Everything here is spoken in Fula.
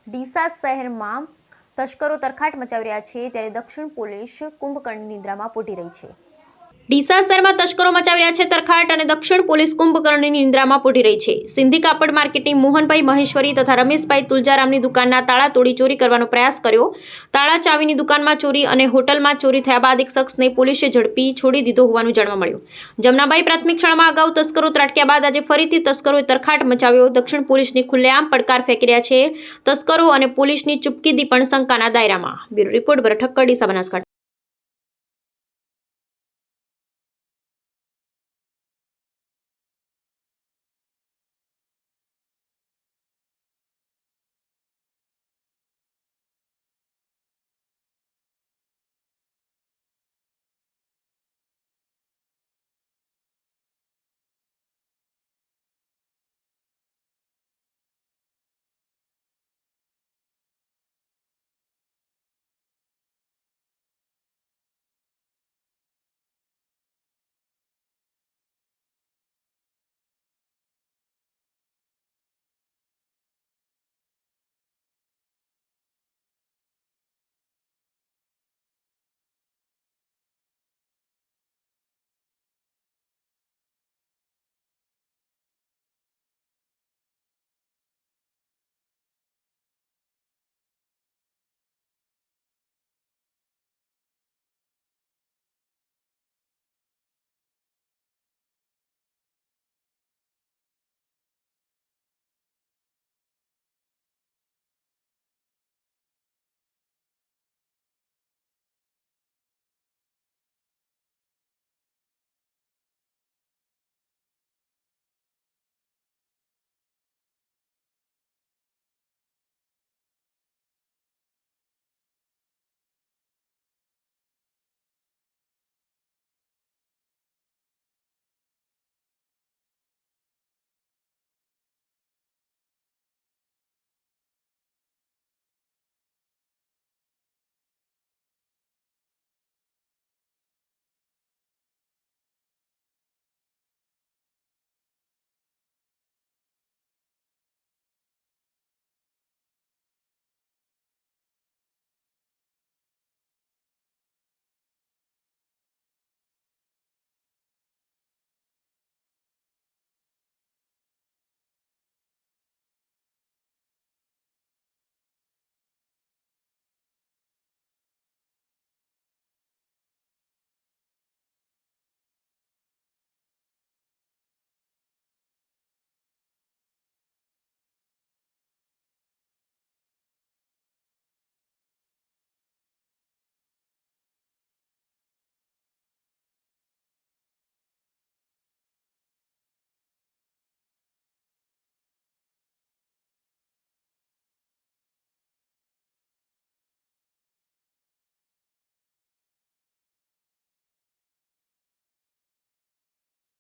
ડીસા શહેરમાં તસ્કરો તરખાટ મચાવી રહ્યા છે, ત્યારે દક્ષિણ પોલીસ કુંભકર્ણની નિંદ્રામાં પોઢી રહી છે. ડીસા શહેરમાં તસ્કરો મચાવી રહ્યા છે તરખાટ અને દક્ષિણ પોલીસ કુંભકર્ણની નિંદ્રામાં પોઢી રહી છે. સિંધી કાપડ માર્કેટિંગ મોહનભાઈ મહેશ્વરી તથા રમેશભાઈ તુલજારામની દુકાનના તાળા તોડી ચોરી કરવાનો પ્રયાસ કર્યો. તાળા ચાવીની દુકાનમાં ચોરી અને હોટલમાં ચોરી થયા બાદ એક શખ્સને પોલીસે ઝડપી છોડી દીધો હોવાનું જાણવા મળ્યું. જમનાબાઈ પ્રાથમિક શાળામાં અગાઉ તસ્કરો ત્રાટક્યા બાદ આજે ફરીથી તસ્કરોએ તરખાટ મચાવ્યો. દક્ષિણ પોલીસની ખુલ્લેઆમ પડકાર ફેંકી રહ્યા છે તસ્કરો અને પોલીસની ચૂપકીદી પણ શંકાના દાયરામાં. બ્યુરો રિપોર્ટ ઠક્કર, ડીસા, બનાસકાંઠા.